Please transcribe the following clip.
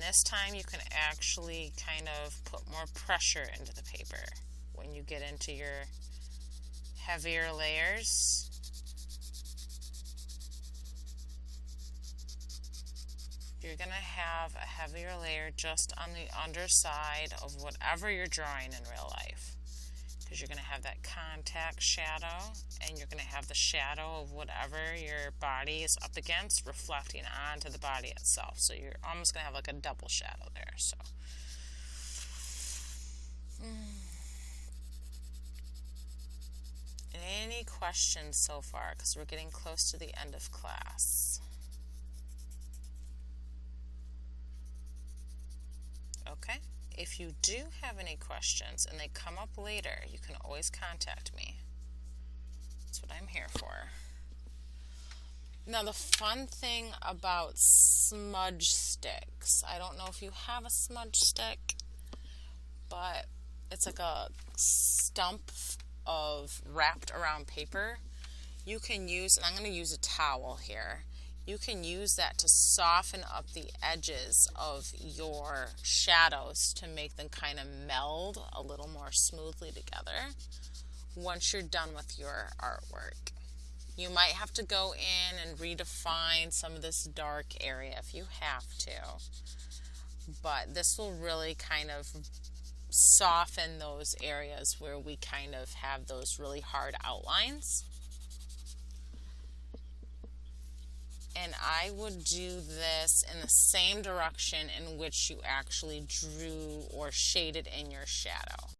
this time you can actually kind of put more pressure into the paper when you get into your heavier layers. You're going to have a heavier layer just on the underside of whatever you're drawing in real life, because you're going to have that contact shadow, and you're going to have the shadow of whatever your body is up against reflecting onto the body itself. So you're almost going to have like a double shadow there. So any questions so far, because we're getting close to the end of class? Okay, if you do have any questions and they come up later, you can always contact me. That's what I'm here for. Now, the fun thing about smudge sticks, I don't know if you have a smudge stick, but it's like a stump of wrapped around paper. You can use, and I'm going to use a towel here, you can use that to soften up the edges of your shadows to make them kind of meld a little more smoothly together once you're done with your artwork. You might have to go in and redefine some of this dark area if you have to, but this will really kind of soften those areas where we kind of have those really hard outlines. And I would do this in the same direction in which you actually drew or shaded in your shadow.